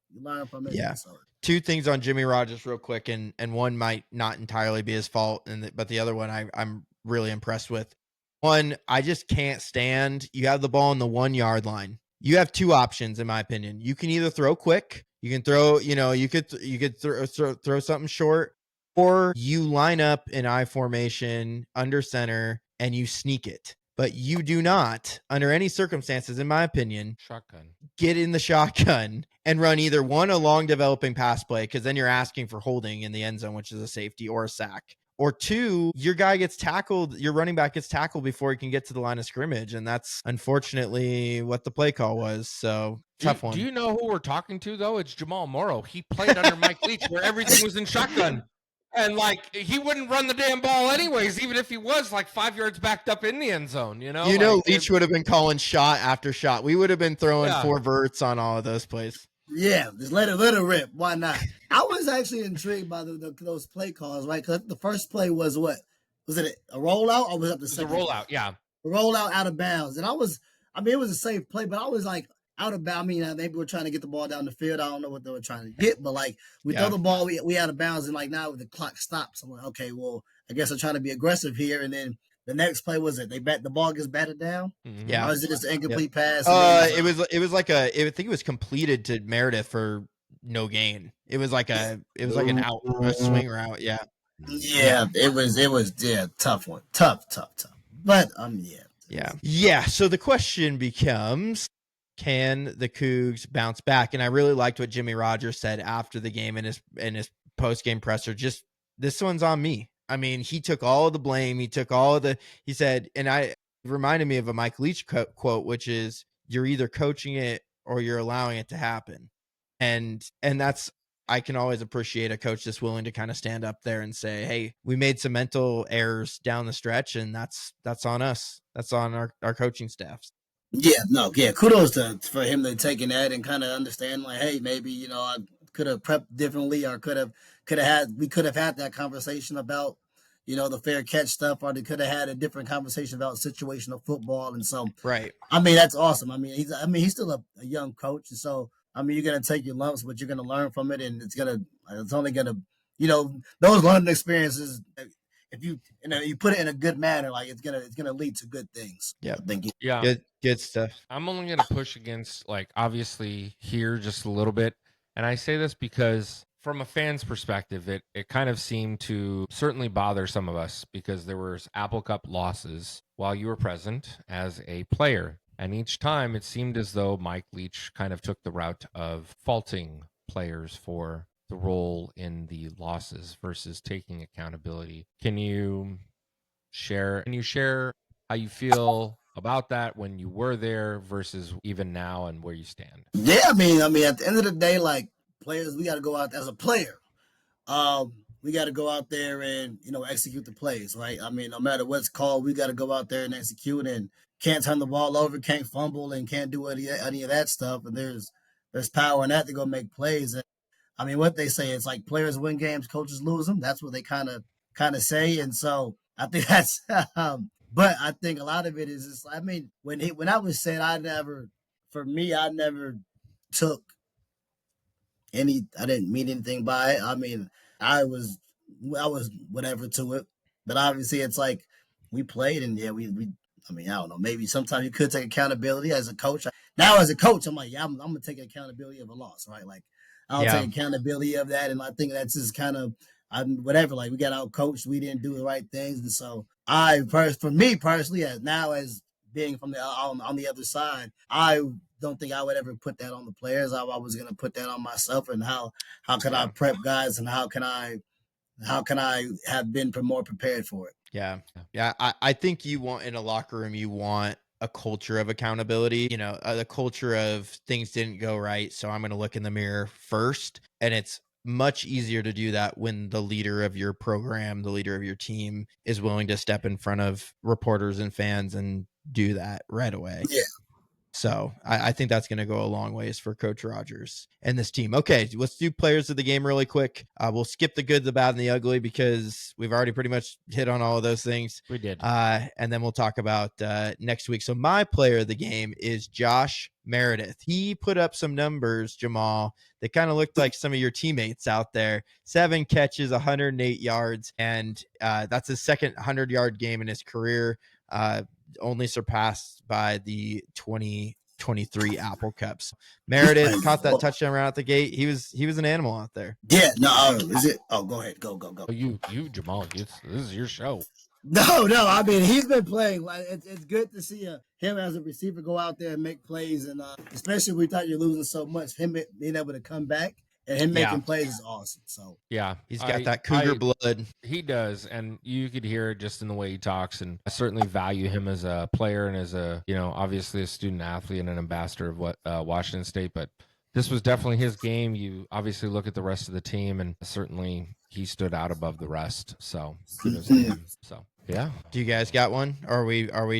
Yeah. So. 2 things on Jimmy Rogers real quick, and one might not entirely be his fault, but the other one I'm really impressed with. One, I just can't stand, you have the ball on the 1 yard line. You have 2 options, in my opinion. You can either throw quick, you can throw, you could throw something short, or you line up in I formation under center and you sneak it. But you do not, under any circumstances, in my opinion, get in the shotgun and run either one, a long developing pass play, because then you're asking for holding in the end zone, which is a safety or a sack. Or 2, your guy gets tackled, your running back gets tackled before he can get to the line of scrimmage. And that's unfortunately what the play call was. So tough one. Do you know who we're talking to, though? It's Jamal Morrow. He played under Mike Leach where everything was in shotgun. And like, he wouldn't run the damn ball anyways, even if he was like 5 yards backed up in the end zone, you know? Leach would have been calling shot after shot. We would have been throwing 4 verts on all of those plays. Yeah, just let it rip. Why not? I was actually intrigued by those play calls, right? Because the first play was what? Was it a rollout or was it the second? It was a rollout, yeah. A rollout out of bounds. And it was a safe play, but I was like, out of bounds. I mean, maybe we're trying to get the ball down the field. I don't know what they were trying to get, but like we throw the ball, we out of bounds, and like now the clock stops. I'm like, okay, well, I guess I'm trying to be aggressive here. And then the next play was the ball gets batted down. Yeah, or is it just an incomplete pass? It was like I think it was completed to Meredith for no gain. It was like a swing route. Yeah, it was tough one, tough. But yeah. So the question becomes, can the Cougs bounce back? And I really liked what Jimmy Rogers said after the game in his post-game presser. Just, this one's on me. I mean, he took all of the blame. He said, and it reminded me of a Mike Leach quote, which is, you're either coaching it or you're allowing it to happen. And that's, I can always appreciate a coach that's willing to kind of stand up there and say, hey, we made some mental errors down the stretch, and that's on us. That's on our coaching staffs. Kudos for him to taking that and kind of understand, like, hey, maybe, have prepped differently, or we could have had that conversation about, the fair catch stuff, or they could have had a different conversation about situational football. And so, Right. I mean, that's awesome. I mean, he's still a young coach, and so I mean, you're gonna take your lumps, but you're gonna learn from it, and it's only gonna, those learning experiences. If you put it in a good manner, like it's gonna lead to good things. Yeah. Thank you. Yeah. Good stuff. I'm only going to push against, like, obviously here just a little bit. And I say this because from a fan's perspective, it kind of seemed to certainly bother some of us because there was Apple Cup losses while you were present as a player. And each time it seemed as though Mike Leach kind of took the route of faulting players for the role in the losses versus taking accountability. Can you share how you feel about that when you were there versus even now and where you stand? Yeah, I mean, at the end of the day, like, players, we got to go out as a player. We got to go out there and execute the plays, right? I mean, no matter what's called, we got to go out there and execute, and can't turn the ball over, can't fumble, and can't do any of that stuff. And there's power in that to go make plays. And I mean, what they say, it's like players win games, coaches lose them. That's what they kind of say. And so I think that's, but I think a lot of it is just, I mean, when I was saying, I never took I didn't mean anything by it. I mean, I was whatever to it, but obviously it's like we played, and yeah, we I mean, I don't know, maybe sometimes you could take accountability as a coach. Now as a coach, I'm like, yeah, I'm going to take accountability of a loss, right? Like, I'll take accountability of that. And I think that's just kind of, whatever, like we got out coached, we didn't do the right things. And so for me personally, as being from on the other side, I don't think I would ever put that on the players. I was going to put that on myself, and how can I prep guys, and how can I have been more prepared for it? Yeah. I think you want, in a locker room, you want a culture of accountability, the culture of things didn't go right, so I'm going to look in the mirror first. And it's much easier to do that when the leader of your program, the leader of your team, is willing to step in front of reporters and fans and do that right away. Yeah. So I think that's going to go a long ways for Coach Rogers and this team. Okay, let's do players of the game really quick. We'll skip the good, the bad, and the ugly because we've already pretty much hit on all of those things. We did. And then we'll talk about next week. So my player of the game is Josh Meredith. He put up some numbers, Jamal, that kind of looked like some of your teammates out there. 7 catches, 108 yards, and that's his second 100-yard game in his career. Only surpassed by the 2023 Apple Cups. Meredith caught that touchdown right out the gate. He was an animal out there. Yeah, no, is it? Oh, go ahead, go. You Jamal, this is your show. No, I mean, he's been playing. Like, it's good to see him as a receiver go out there and make plays, and especially we thought you're losing so much, him being able to come back and him making plays is awesome. So yeah, he's got that Cougar blood. He does, and you could hear it just in the way he talks. And I certainly value him as a player and as a, obviously a student athlete and an ambassador of what Washington State. But this was definitely his game. You obviously look at the rest of the team, and certainly he stood out above the rest. So kudos to him. So yeah. Do you guys got one? Or are we all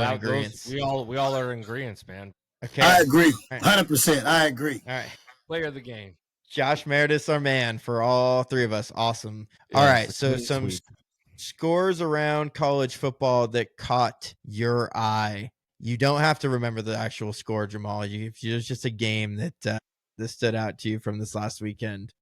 in agreement? We all are in agreement, man. Okay. I agree. 100%. I agree. All right. Player of the game. Josh Meredith's our man for all three of us. Awesome. Yeah, all right. So some scores around college football that caught your eye. You don't have to remember the actual score, Jamal. It's just a game that stood out to you from this last weekend.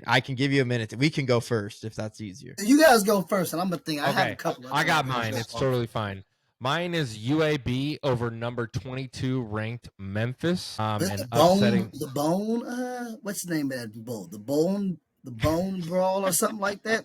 I can give you a minute. We can go first if that's easier. You guys go first, and I'm gonna think. I have a couple. I got mine. It's totally fine. Mine is UAB over number 22 ranked Memphis. And upsetting the bone. What's the name of that bowl? The bone brawl or something like that.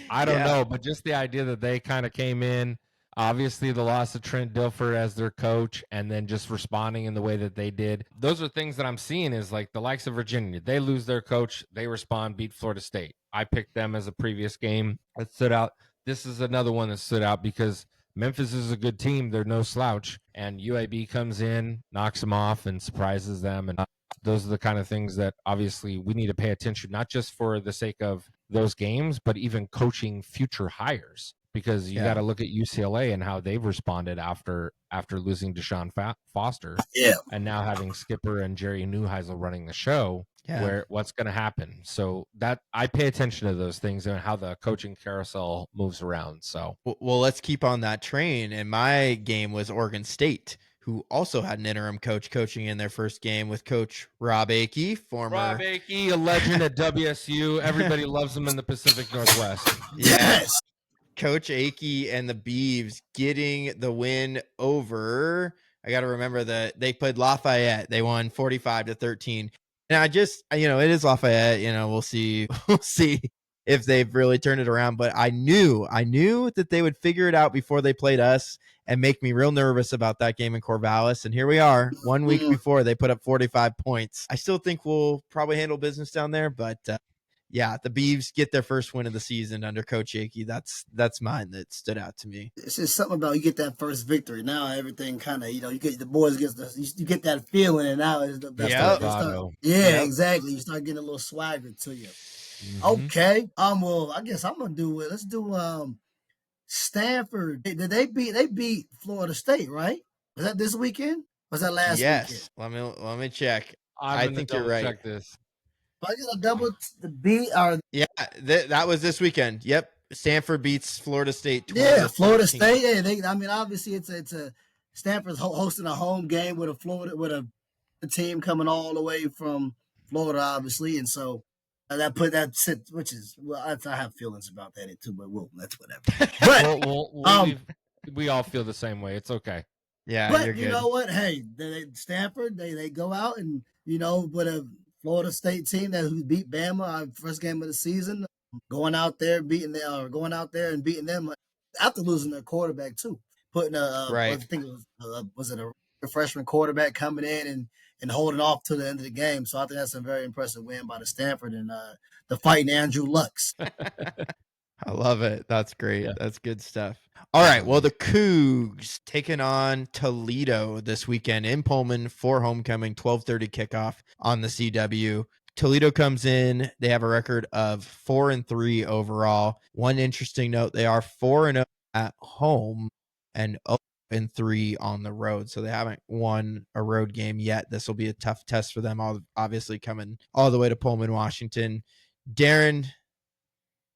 I don't know, but just the idea that they kind of came in. Obviously, the loss of Trent Dilfer as their coach, and then just responding in the way that they did. Those are things that I'm seeing is like the likes of Virginia. They lose their coach, they respond, beat Florida State. I picked them as a previous game that stood out. This is another one that stood out because Memphis is a good team. They're no slouch. And UAB comes in, knocks them off, and surprises them. And those are the kind of things that obviously we need to pay attention, not just for the sake of those games, but even coaching future hires. Because you got to look at UCLA and how they've responded after losing Deshaun Foster. Yeah. And now having Skipper and Jerry Neuheisel running the show. Yeah. what's going to happen. So that I pay attention to those things and how the coaching carousel moves around. So Well, let's keep on that train. And my game was Oregon State, who also had an interim coach coaching in their first game with Coach Rob Akey, former. Rob Akey, a legend at WSU. Everybody loves him in the Pacific Northwest. Yeah. Yes. Coach Akey and the Beavs getting the win over. I got to remember that they played Lafayette. They won 45-13. And I just, it is Lafayette. We'll see. We'll see if they've really turned it around. But I knew that they would figure it out before they played us and make me real nervous about that game in Corvallis. And here we are, 1 week before they put up 45 points. I still think we'll probably handle business down there, but yeah, the Beavs get their first win of the season under Coach Akey. That's mine that stood out to me. It's just something about you get that first victory. Now everything kind of, you get the boys you get that feeling, and now it's exactly. You start getting a little swagger to you. Mm-hmm. Okay. Well, I guess I'm gonna do it. Let's do Stanford. Did they beat Florida State, right? Was that this weekend? Or was that last weekend? Yes. Let me check. I think you're right. Check this. I get a double the beat or that was this weekend. Yep. Stanford beats Florida State. Yeah, Florida State. Yeah, obviously it's a Stanford's hosting a home game with a team coming all the way from Florida, obviously, and so which is I have feelings about that too, but that's whatever. But we all feel the same way. It's okay. Yeah, but you're good. You know what? Hey, Stanford they go out and with a Florida State team who beat Bama our first game of the season, going out there and beating them after losing their quarterback too. Putting right. I think it was a freshman quarterback coming in and holding off to the end of the game. So I think that's a very impressive win by the Stanford and the fighting Andrew Lux. I love it. That's great. Yeah. That's good stuff. All right. Well, the Cougs taking on Toledo this weekend in Pullman for homecoming, 12:30 kickoff on the CW. Toledo comes in. They have a record of 4-3 overall. One interesting note, they are 4-0 at home and 0-3 on the road. So they haven't won a road game yet. This will be a tough test for them, obviously coming all the way to Pullman, Washington. Darren,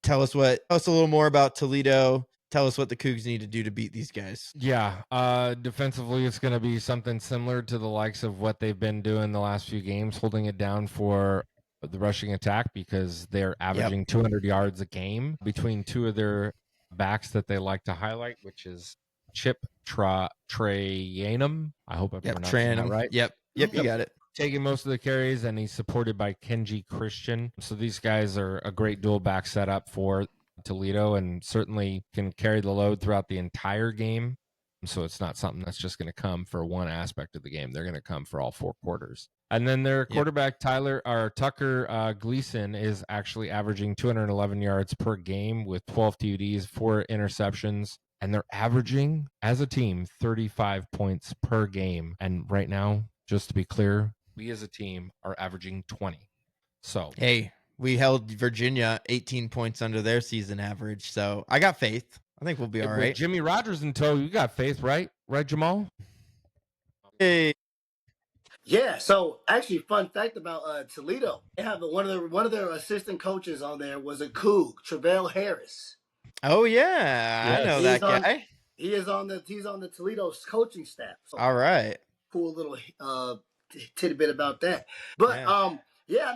tell us a little more about Toledo. Tell us what the Cougs need to do to beat these guys. Yeah, defensively, it's going to be something similar to the likes of what they've been doing the last few games, holding it down for the rushing attack because they're averaging 200 yards a game between two of their backs that they like to highlight, which is Chip Trayanum. I hope I pronounced that right. Yep, you got it. Taking most of the carries, and he's supported by Kenji Christian. So these guys are a great dual back setup for Toledo and certainly can carry the load throughout the entire game. So it's not something that's just going to come for one aspect of the game. They're going to come for all four quarters. And then their quarterback, Tucker Gleason, is actually averaging 211 yards per game with 12 TDs, 4 interceptions. And they're averaging, as a team, 35 points per game. And right now, just to be clear, we as a team are averaging 20. So, hey, we held Virginia 18 points under their season average. So I got faith. I think we'll be all right. With Jimmy Rogers in tow, you got faith, right? Right, Jamal? Hey. Yeah. So actually, fun fact about Toledo, they have one of their assistant coaches on there was a Coug, Travell Harris. Oh yeah, I know that guy. He's on the Toledo's coaching staff. So all right. Cool little tidbit about that. But I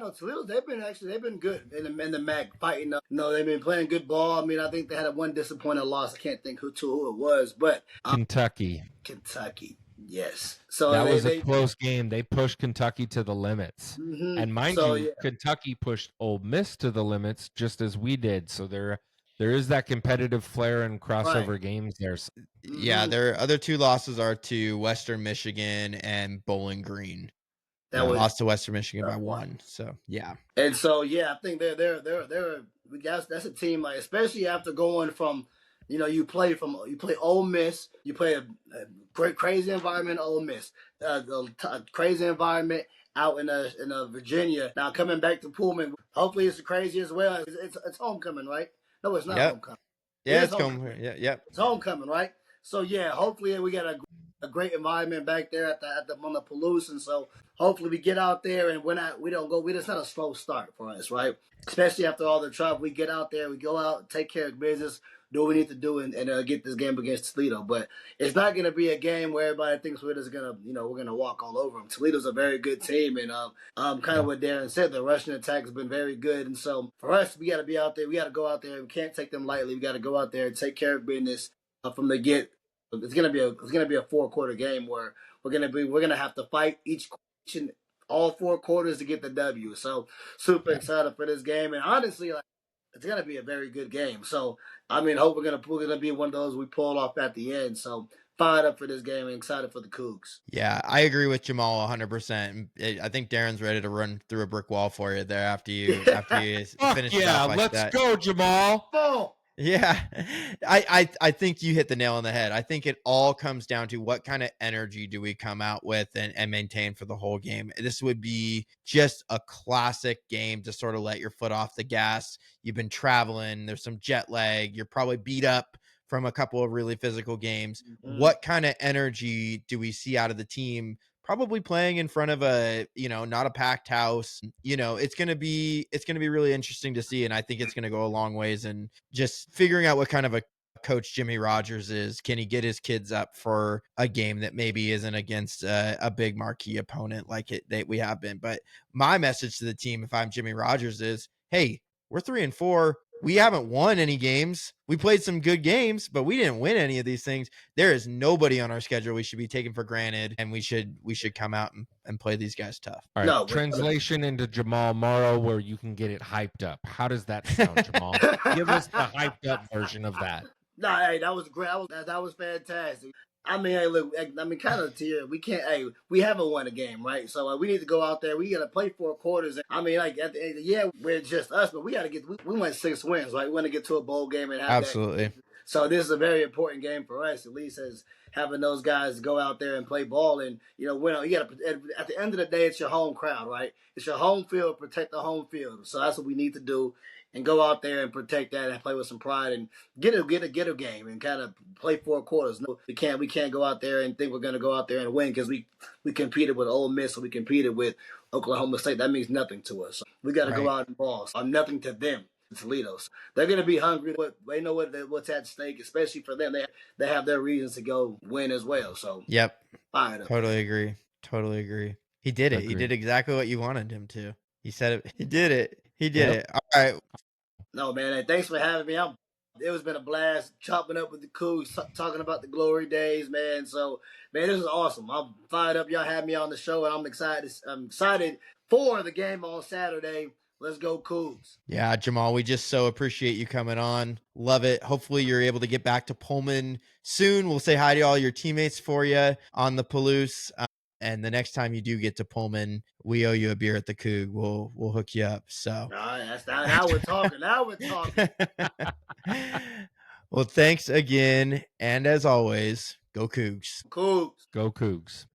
know Toledo. They've been good in the MAC fighting. They've been playing good ball. I mean, I think they had one disappointing loss. I can't think who it was, but Kentucky. Yes. So that was a close game. They pushed Kentucky to the limits, and mind you, Kentucky pushed Ole Miss to the limits just as we did. So there is that competitive flair and crossover games there. Yeah, their other two losses are to Western Michigan and Bowling Green. That lost to Western Michigan by 1. So yeah, and so I think that's a team, like, especially after going from, you play Ole Miss, you play a great crazy environment, Ole Miss, crazy environment out in Virginia. Now coming back to Pullman, hopefully it's crazy as well. It's homecoming, right? No, it's not homecoming. Yeah, it's homecoming. Yeah, it's homecoming, right? So hopefully we got a great environment back there on the Palouse, and so hopefully we get out there and it's not a slow start for us, right? Especially after all the trouble, we get out there, we go out, take care of business, do what we need to do, and get this game against Toledo. But it's not going to be a game where everybody thinks we're just going to, we're going to walk all over them. Toledo's a very good team, and kind of what Darren said, the rushing attack has been very good. And so for us, we got to be out there. We got to go out there. We can't take them lightly. We got to go out there and take care of business from the get. It's gonna be a 4-quarter game where we're gonna have to fight all 4 quarters to get the W. So super excited for this game, and honestly, like, it's gonna be a very good game. So I mean, hope we're gonna be one of those we pull off at the end. So fired up for this game and excited for the Cougs. Yeah, I agree with Jamal 100%. I think Darren's ready to run through a brick wall for you there after you finish it off like let's that. go, Jamal. Oh. Yeah, I think you hit the nail on the head. I think it all comes down to what kind of energy do we come out with and maintain for the whole game. This would be just a classic game to sort of let your foot off the gas. You've been traveling. There's some jet lag. You're probably beat up from a couple of really physical games. Mm-hmm. What kind of energy do we see out of the team? Probably playing in front of a, not a packed house. It's going to be really interesting to see. And I think it's going to go a long ways in just figuring out what kind of a coach Jimmy Rogers is. Can he get his kids up for a game that maybe isn't against a big marquee opponent like we have been? But my message to the team, if I'm Jimmy Rogers, is, hey, we're 3-4. We haven't won any games. We played some good games, but we didn't win any of these things. There is nobody on our schedule we should be taking for granted, and we should come out and play these guys tough. All right, translation into Jamal Morrow where you can get it hyped up. How does that sound, Jamal? Give us the hyped up version of that. No, hey, that was great. That was fantastic. I mean, hey, look, kind of to you, we can't, we haven't won a game, right? So we need to go out there. We got to play 4 quarters. I mean, like, at the end, we're just us, but we got to we went 6 wins, right? We want to get to a bowl game and have absolutely. That. So this is a very important game for us, at least as having those guys go out there and play ball and, win. You got to, at the end of the day, it's your home crowd, right? It's your home field, protect the home field. So that's what we need to do. And go out there and protect that and play with some pride and get a game and kind of play 4 quarters. No, we can't go out there and think we're going to go out there and win because we competed with Ole Miss or we competed with Oklahoma State. That means nothing to us. So we got to go out and ball. So nothing to them. Toledo. So they're going to be hungry. But they know what's at stake, especially for them. They have their reasons to go win as well. So yep, fired up. Totally agree. He did it. Agreed. He did exactly what you wanted him to. He said it. He did it. All right. No, man. Hey, thanks for having me. It's been a blast chopping up with the Cougs, talking about the glory days, man. So, man, this is awesome. I'm fired up. Y'all had me on the show, and I'm excited. I'm excited for the game on Saturday. Let's go, Cougs. Yeah, Jamal, we just so appreciate you coming on. Love it. Hopefully you're able to get back to Pullman soon. We'll say hi to all your teammates for you on the Palouse. And the next time you do get to Pullman, we owe you a beer at the Coug. We'll hook you up. So all right, now we're talking. Now we're talking. Well, thanks again. And as always, go Cougs. Cougs. Go Cougs.